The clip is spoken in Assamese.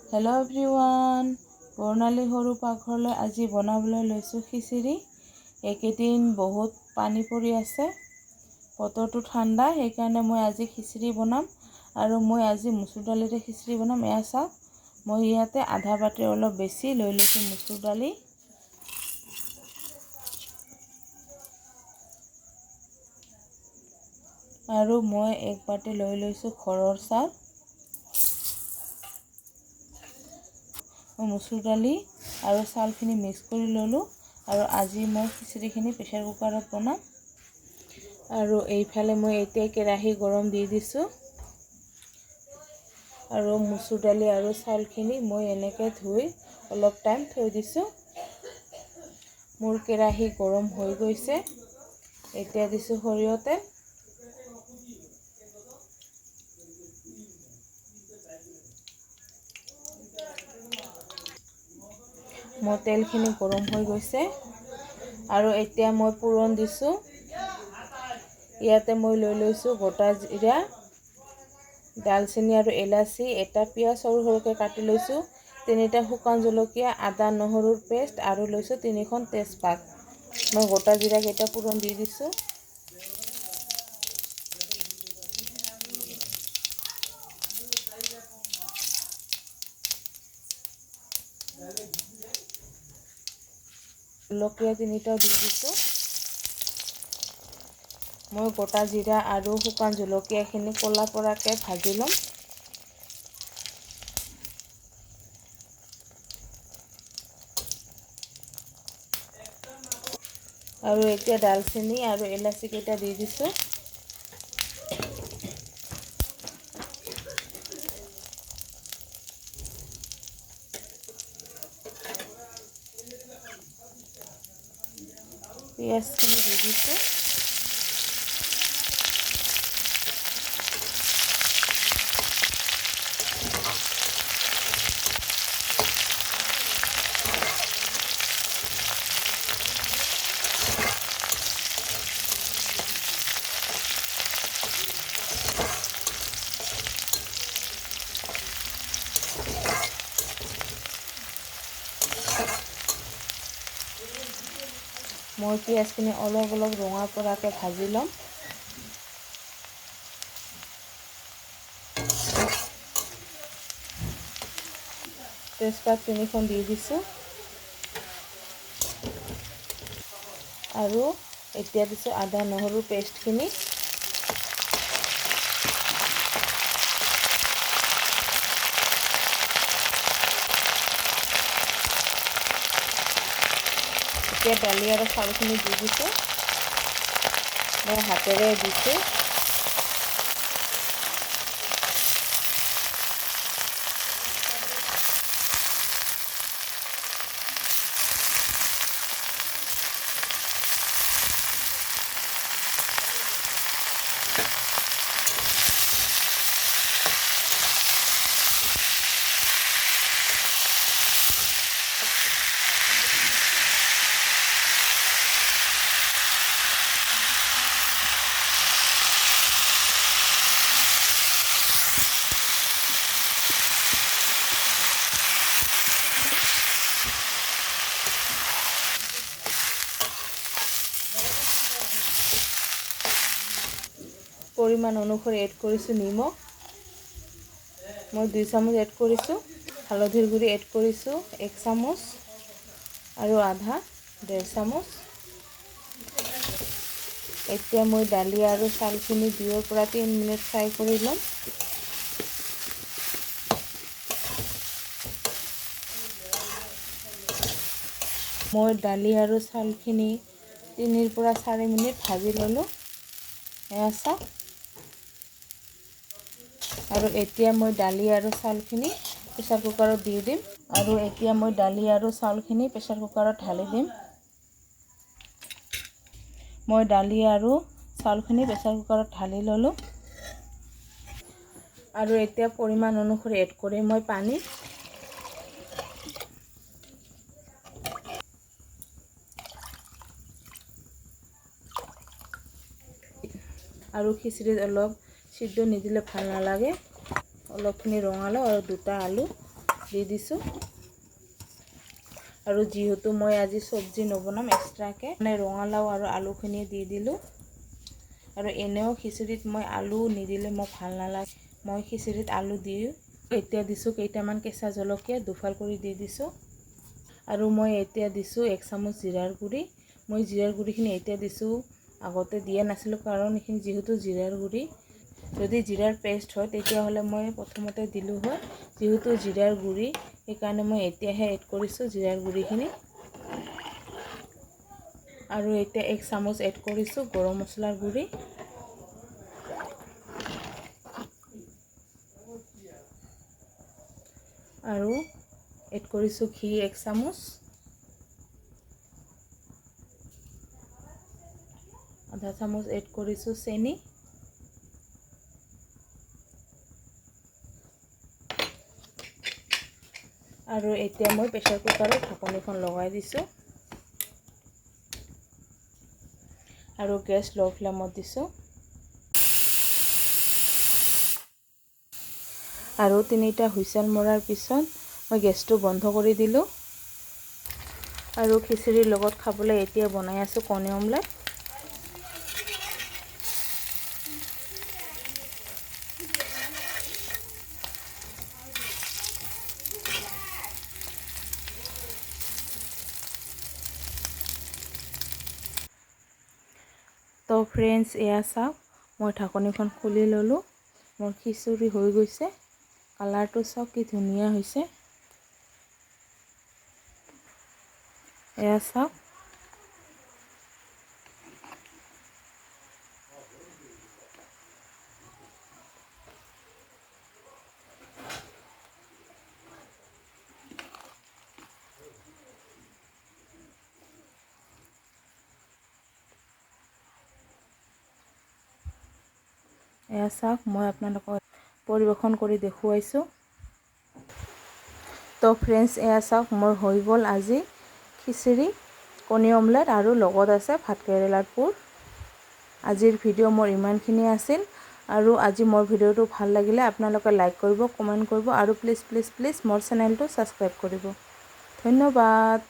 হেল্ল' এভৰিৱান, বৰ্ণালী সৰু পাকঘৰলৈ আজি বনাবলৈ লৈছোঁ খিচিৰি। এইকেইদিন বহুত পানী পৰি আছে, বতৰটো ঠাণ্ডা, সেইকাৰণে মই আজি খিচিৰি বনাম। আৰু মই আজি মচুৰ দালিৰে খিচিৰি বনাম। এয়া চাওক, মই ইয়াতে আধা বাটিৰ অলপ বেছি লৈ লৈছোঁ মচুৰ দালি। আৰু মই এক বাটি লৈ লৈছোঁ ঘৰৰ চাউল। মচুৰ দালি আৰু চাউলখিনি মিক্স কৰি ল'লোঁ। আৰু আজি মই খিচিৰিখিনি প্ৰেছাৰ কুকাৰত বনাম। আৰু এইফালে মই এতিয়া কেৰাহী গৰম দি দিছোঁ। আৰু মচুৰ দালি আৰু চাউলখিনি মই এনেকৈ ধুই অলপ টাইম থৈ দিছোঁ। মোৰ কেৰাহী গৰম হৈ গৈছে। এতিয়া দিছোঁ সৰিয়হ তেল। মোৰ তেলখিনি গৰম হৈ গৈছে। আৰু এতিয়া মই পুৰণ দিছোঁ। ইয়াতে মই লৈ লৈছোঁ গোটা জিৰা, ডালচেনি আৰু এলাচি, এটা পিঁয়াজ সৰু সৰুকৈ কাটি লৈছোঁ, 3টা শুকান জলকীয়া, আদা নহৰুৰ পেষ্ট আৰু লৈছোঁ 3খন তেজপাত। মই গোটা জিৰাকেইটা পুৰণ দি দিছোঁ। জলকীয়া 3টাও দি দিছোঁ। মই গোটা জিৰা আৰু শুকান জলকীয়াখিনি ক'লা পৰাকৈ ভাজি ল'ম। আৰু এতিয়া ডালচেনি আৰু এলাচি কেইটা দি দিছোঁ। পিঁয়াজখিনি দি দিছোঁ। মই পিঁয়াজখিনি অলপ অলপ ৰঙা পৰাকৈ ভাজি ল'ম। তেজপাত 3খন দি দিছোঁ। আৰু এতিয়া দিছোঁ আদা নহৰুৰ পেষ্টখিনি। এতিয়া দালি আৰু চাউলখিনি দি দিছোঁ। মই হাতেৰে দিছোঁ। পৰিমাণ অনুসৰি এড কৰিছোঁ নিমখ। মই 2 চামুচ এড কৰিছোঁ। হালধিৰ গুড়ি এড কৰিছোঁ 1 চামুচ আৰু আধা 1.5 চামুচ। এতিয়া মই দালি আৰু চাউলখিনি 2ৰ পৰা 3 মিনিট ফ্ৰাই কৰি ল'ম। মই দালি আৰু চাউলখিনি 3ৰ পৰা 4 মিনিট ভাজি ল'লোঁ। এয়া চাওক। আৰু এতিয়া মই দালি আৰু চাউলখিনি প্ৰেছাৰ কুকাৰত দি দিম। আৰু এতিয়া মই দালি আৰু চাউলখিনি প্ৰেছাৰ কুকাৰত ঢালি দিম। মই দালি আৰু চাউলখিনি প্ৰেছাৰ কুকাৰত ঢালি ল'লোঁ। আৰু এতিয়া পৰিমাণ অনুসৰি এড কৰি মই পানী। আৰু খিচিৰিত অলপ সিদ্ধ নিদিলে ভাল নালাগে। অলপখিনি ৰঙালাও আৰু 2টা আলু দি দিছোঁ। আৰু যিহেতু মই আজি চব্জি নবনাম এক্সট্ৰাকৈ মানে ৰঙালাও আৰু আলুখিনি দি দিলোঁ। আৰু এনেও খিচিৰিত মই আলু নিদিলে মোক ভাল নালাগে, মই খিচিৰিত আলু দিওঁ। এতিয়া দিছোঁ কেইটামান কেঁচা জলকীয়া দুফাল কৰি দি দিছোঁ। আৰু মই এতিয়া দিছোঁ 1 চামুচ জিৰাৰ গুড়ি। মই জিৰাৰ গুড়িখিনি এতিয়া দিছোঁ, আগতে দিয়া নাছিলোঁ কাৰণ এইখিনি যিহেতু জিৰাৰ গুড়ি। যদি জিৰাৰ পেষ্ট হয় তেতিয়াহ'লে মই প্ৰথমতে দিলোঁ হয়, যিহেতু জিৰাৰ গুড়ি সেইকাৰণে মই এতিয়াহে এড কৰিছোঁ জিৰাৰ গুড়িখিনি। আৰু এতিয়া 1 চামুচ এড কৰিছোঁ গৰম মছলাৰ গুড়ি। আৰু এড কৰিছোঁ ঘি 1 চামুচ, আধা চামুচ এড কৰিছোঁ চেনি, আৰু এতিয়া মই প্ৰেছাৰ কুকাৰত ঢাকনিখন লগাই দিছোঁ আৰু গেছ ল' ফ্লেমত দিছোঁ। আৰু 3টা হুইচেল মৰাৰ পিছত মই গেছটো বন্ধ কৰি দিলোঁ। আৰু খিচিৰিৰ লগত খাবলৈ এতিয়া বনাই আছোঁ কণী অমলেট। তো ফ্ৰেণ্ডছ, এয়া চাওক, মই ঢাকনিখন খুলি ল'লোঁ। মোৰ খিচিৰি হৈ গৈছে। কালাৰটো চাওক কি ধুনীয়া হৈছে। এয়া চাওক। এয়া চাওক, মই আপোনালোকক পৰিৱেশন কৰি দেখুৱাইছোঁ। তো ফ্ৰেণ্ডছ, এয়া চাওক, মোৰ হৈ গ'ল আজি খিচিৰি, কণী অমলেট আৰু লগত আছে ভাতকেৰেলাৰ পোৰ। আজিৰ ভিডিঅ' মোৰ ইমানখিনি আছিল। আৰু আজি মোৰ ভিডিঅ'টো ভাল লাগিলে আপোনালোকে লাইক কৰিব, কমেণ্ট কৰিব আৰু প্লিজ মোৰ চেনেলটো ছাবস্ক্ৰাইব কৰিব। ধন্যবাদ।